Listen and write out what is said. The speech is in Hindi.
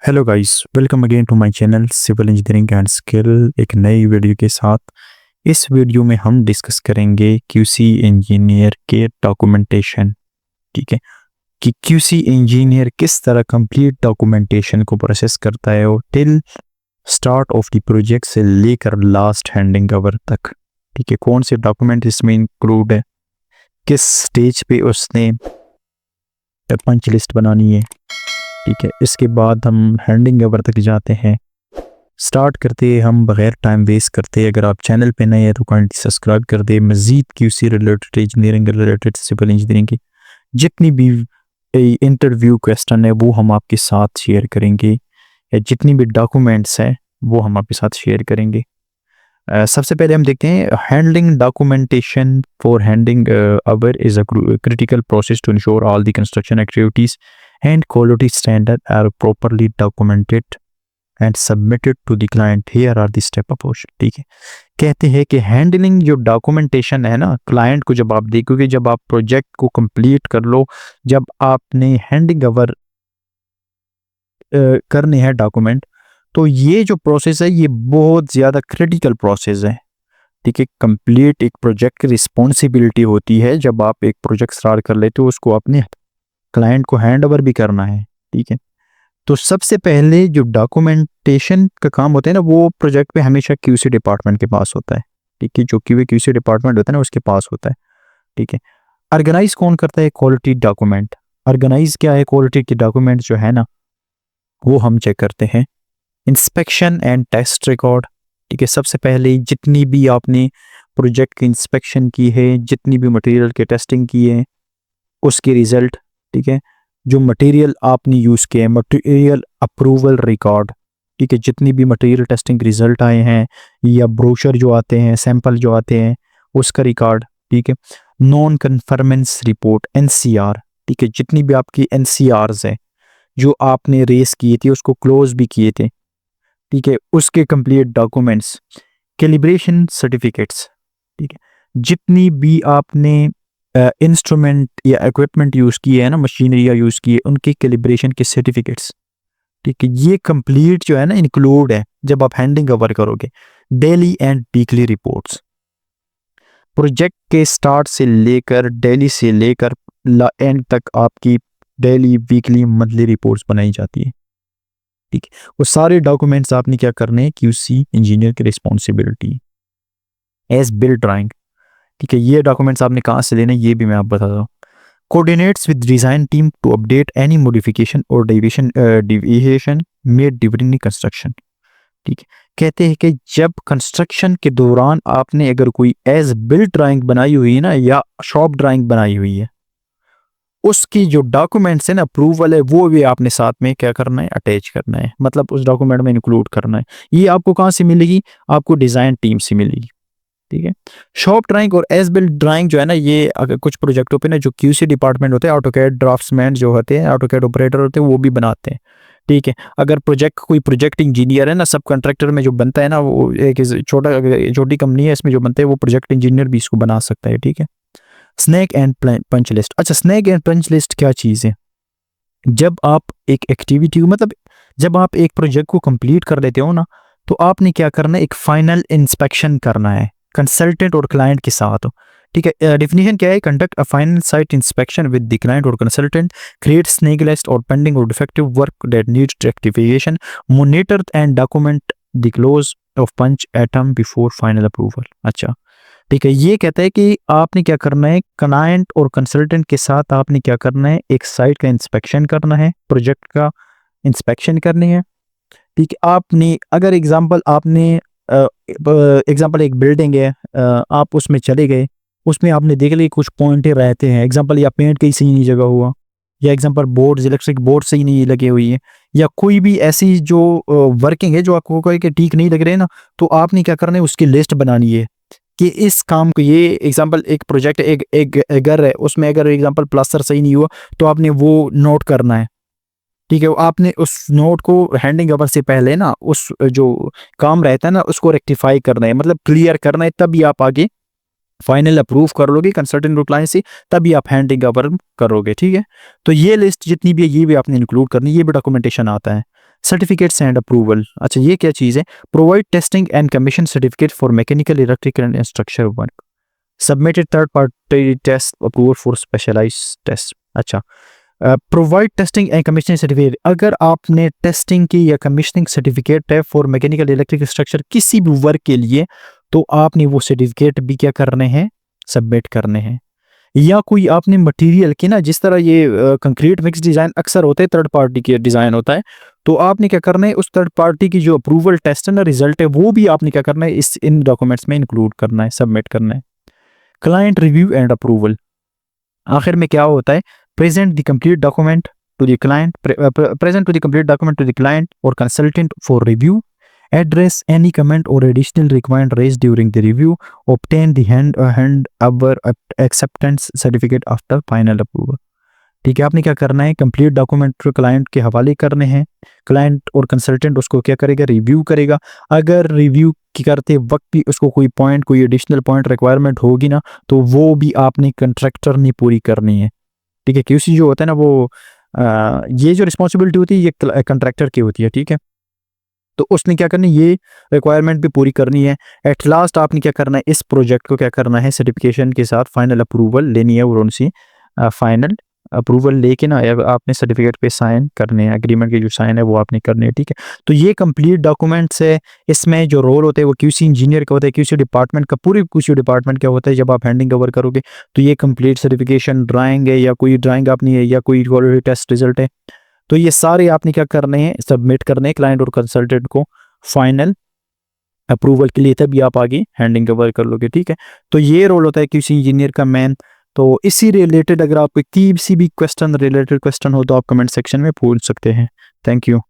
Hello guys, welcome again to my channel civil engineering and skill. एक नई वीडियो के साथ इस वीडियो में हम डिस्कस करेंगे क्यूसी इंजीनियर के डॉक्यूमेंटेशन। ठीक है कि क्यूसी इंजीनियर किस तरह कंप्लीट डॉक्यूमेंटेशन को प्रोसेस करता है और till start of the project से लेकर लास्ट हैंडिंग ओवर तक। ठीक है, कौन से डॉक्यूमेंट इसमें इंक्लूड है, किस स्टेज पे उसने पंच लिस्ट बनानी है। ठीक है, इसके बाद हम हैंडिंग ओवर तक जाते हैं। स्टार्ट करते हैं हम बगैर टाइम वेस्ट करते। अगर आप चैनल पे नए हैं तो काइंडली सब्सक्राइब कर दे। मज़ीद QC related, engineering related, civil engineering की जितनी भी इंटरव्यू क्वेश्चन है वो हम आपके साथ शेयर करेंगे, या जितनी भी डॉक्यूमेंट्स हैं वो हम आपके साथ शेयर करेंगे। सबसे पहले हम देखते हैं handling documentation for handing over is a critical process to ensure all the construction activities and quality standard are properly documented and submitted to the client. Here are the step approach. ठीक है, कहते हैं कि हैंडलिंग जो डॉक्यूमेंटेशन है ना, क्लाइंट को जब आप देखोगे, जब आप प्रोजेक्ट को कंप्लीट कर लो, जब आपने हैंडिंग ओवर करने हैं डॉक्यूमेंट, तो ये जो प्रोसेस है ये बहुत ज़्यादा क्रिटिकल प्रोसेस है। ठीक है, कंप्लीट एक प्रोजेक्ट की रिस्पॉन्सिबिलिटी होती है। जब आप एक प्रोजेक्ट स्टार्ट कर लेते हो उसको अपने क्लाइंट को हैंड ओवर भी करना है। ठीक है, तो सबसे पहले जो डॉक्यूमेंटेशन का काम होता है ना, वो प्रोजेक्ट पे हमेशा क्यूसी डिपार्टमेंट के पास होता है। ठीक है, जो क्यूसी डिपार्टमेंट होता है ना उसके पास होता है। ठीक है, ऑर्गेनाइज कौन करता है? Quality document. ऑर्गेनाइज क्या है? क्वालिटी के डॉक्यूमेंट जो है ना वो हम चेक करते हैं। Inspection and test record. ठीक है, सबसे पहले जितनी भी आपने प्रोजेक्ट की इंस्पेक्शन की है, जितनी भी मटेरियल की टेस्टिंग की है, उसके रिजल्ट। ठीक है, जो मटेरियल आपने यूज़ किए, मटेरियल अप्रूवल रिकॉर्ड। ठीक है, जितनी भी मटेरियल टेस्टिंग रिजल्ट आए हैं या ब्रोशर जो आते हैं, सैंपल जो आते हैं, उसका रिकॉर्ड। ठीक है, नॉन कन्फर्मेंस रिपोर्ट, एनसीआर। ठीक है, जितनी भी आपकी एनसीआरस है जो आपने रेस किए थे, उसको क्लोज भी किए थे। ठीक है, उसके कंप्लीट डॉक्यूमेंट्स, कैलिब्रेशन सर्टिफिकेट्स। ठीक है, जितनी भी आपने इंस्ट्रूमेंट या इक्विपमेंट यूज़ किए हैं ना, मशीनरी या यूज़ किए, उनकी कैलिब्रेशन के सर्टिफिकेट्स। ठीक है, ये कंप्लीट जो है ना इंक्लूड है जब आप हैंडिंग ओवर करोगे। Daily and weekly reports, project के स्टार्ट से लेकर डेली से लेकर एंड तक आपकी डेली, वीकली, मंथली रिपोर्ट्स बनाई जाती है। ठीक है, वो सारे डॉक्यूमेंट्स आपने क्या करने हैं, क्यूसी इंजीनियर की रिस्पॉन्सिबिलिटी। As built drawing. ठीक है, ये डॉक्यूमेंट्स आपने कहाँ से लेने ये भी मैं आप बताता हूँ। Coordinates with design team to update any modification और डिविएशन मेड ड्यूरिंग कंस्ट्रक्शन। ठीक है, कहते हैं कि जब कंस्ट्रक्शन के दौरान आपने अगर कोई एज बिल्ड ड्राइंग बनाई हुई है ना, या शॉप ड्राइंग बनाई हुई है, उसकी जो डॉक्यूमेंट्स है ना, अप्रूवल है, वो भी आपने साथ में क्या करना है, अटैच करना है, मतलब उस डॉक्यूमेंट में इंक्लूड करना है। ये आपको कहाँ से मिलेगी? आपको डिज़ाइन टीम से मिलेगी। ठीक है, शॉप ड्राइंग और एज बिल्ड ड्राइंग जो है ना, ये अगर कुछ प्रोजेक्टों पे ना जो क्यूसी डिपार्टमेंट होते हैं, ऑटोकैड ड्राफ्ट्समैन जो होते हैं, ऑटोकैड ऑपरेटर होते हैं, वो भी बनाते हैं। ठीक है, अगर कोई प्रोजेक्ट इंजीनियर है ना, सब कॉन्ट्रैक्टर में जो बनता है ना, वो एक छोटी कंपनी है, इसमें जो बनते हैं वो प्रोजेक्ट इंजीनियर भी इसको बना सकता है। ठीक है, स्नैक एंड पंच लिस्ट। अच्छा, स्नैक एंड पंच लिस्ट क्या चीज़ है? जब आप एक एक्टिविटी, मतलब जब आप एक प्रोजेक्ट को कंप्लीट कर लेते हो ना, तो आपने क्या करना है, एक फाइनल इंस्पेक्शन करना है कंसल्टेंट और क्लाइंट के साथ। ठीक है, डेफिनेशन क्या है? Conduct a final site inspection with the client और कंसल्टेंट, क्रिएट स्नैक लिस्ट और पेंडिंग और defective work that needs rectification, monitor and document the close of punch item before final approval. अच्छा, ठीक है, ये कहता है कि आपने क्या करना है, क्लाइंट और कंसल्टेंट के साथ आपने क्या करना है, एक साइट का इंस्पेक्शन करना है, प्रोजेक्ट का इंस्पेक्शन करनी है। ठीक है, आपने अगर एग्जांपल आपने एग्जांपल एक बिल्डिंग है, आप उसमें चले गए, उसमें आपने देख लिया कुछ पॉइंट रहते हैं, एग्जांपल या पेंट कहीं सही नहीं जगह हुआ, या एग्जांपल बोर्ड्स, इलेक्ट्रिक बोर्ड सही नहीं लगे हुई है, या कोई भी ऐसी जो वर्किंग है जो आपको कोई के ठीक नहीं लग रहे हैं ना, तो आपने क्या करना है, उसकी लिस्ट बनानी है कि इस काम को, ये एग्जांपल एक प्रोजेक्ट, एक घर है, उसमें अगर एग्जांपल प्लास्टर सही नहीं हुआ तो आपने वो नोट करना है। ठीक है, आपने उस नोट को हैंडिंग ओवर से पहले ना, उस जो काम रहता है ना उसको रेक्टिफाई करना है, मतलब क्लियर करना है, तभी आप आगे फाइनल अप्रूव कर लोगे कंसल्टेंट और क्लाइंट से, तभी आप हैंडिंग ओवर करोगे। ठीक है, तो ये लिस्ट जितनी भी है ये भी आपने इंक्लूड करनी, ये भी डॉक्यूमेंटेशन आता है। Certificates and approval. अच्छा ये क्या चीज़ है? Provide testing and commission certificate for mechanical, electrical and structure work, submitted third party test approval for specialised test. अच्छा, provide testing and commissioning certificate, अगर आपने टेस्टिंग की या कमीशनिंग सर्टिफिकेट है फॉर मैकेनिकल, इलेक्ट्रिकल, स्ट्रक्चर किसी भी वर्क के लिए, तो आपने वो सर्टिफिकेट भी क्या करने हैं? सबमिट करने हैं। या कोई आपने मटेरियल के ना, जिस तरह ये कंक्रीट मिक्स डिज़ाइन अक्सर होते हैं थर्ड पार्टी के डिज़ाइन होता है, तो आपने क्या करना है, उस थर्ड पार्टी की जो अप्रूवल टेस्ट है ना, रिजल्ट है, वो भी आपने क्या करना है, इन डॉक्यूमेंट्स में इंक्लूड करना है, सबमिट करना है। क्लाइंट रिव्यू एंड अप्रूवल, आखिर में क्या होता है? Present the complete document to the client, present to the complete document to the client और consultant for review, address any comment or additional requirement raised during the review, obtain the hand-over acceptance certificate after final approval। ठीक है, आपने क्या करना है? कंप्लीट डॉक्यूमेंट क्लाइंट के हवाले करने हैं, क्लाइंट और कंसल्टेंट उसको क्या करेगा? रिव्यू करेगा। अगर रिव्यू करते वक्त भी उसको कोई पॉइंट, कोई एडिशनल पॉइंट रिक्वायरमेंट होगी ना, तो वो भी आपने कंट्रैक्टर ने पूरी करनी है। ठीक है, क्यूसी जो होता है ना, वो ये जो रिस्पॉन्सिबिलिटी होती है ये कंट्रैक्टर की होती है। ठीक है, तो उसने क्या करना है? ये रिक्वायरमेंट भी पूरी करनी है। एट लास्ट आपने क्या करना है? इस प्रोजेक्ट को क्या करना है? सर्टिफिकेशन के साथ फाइनल अप्रूवल लेनी है, और उनसे फाइनल अप्रूवल लेके ना आपने सर्टिफिकेट पे साइन करने हैं, एग्रीमेंट के जो साइन है वो आपने करने हैं। ठीक है, तो ये कंप्लीट डॉक्यूमेंट्स है। इसमें जो रोल होते हैं वो क्यूसी इंजीनियर का होता है, क्यूसी डिपार्टमेंट का, पूरी क्यूसी डिपार्टमेंट क्या होता है जब आप हैंडिंग ओवर करोगे, तो ये कंप्लीट सर्टिफिकेशन ड्राइंग है, या कोई ड्राइंग अपनी है, या कोई क्वालिटी टेस्ट रिजल्ट है, तो ये सारे आपने क्या करने हैं? सबमिट करने हैं क्लाइंट और कंसल्टेंट को फाइनल अप्रूवल के लिए, तभी आप आगे हैंडिंग ओवर कर लोगे। ठीक है, तो ये रोल होता है किसी इंजीनियर का मैन। तो इसी रिलेटेड अगर आपको किसी भी क्वेश्चन रिलेटेड क्वेश्चन हो तो आप कमेंट सेक्शन में पूछ सकते हैं। Thank you.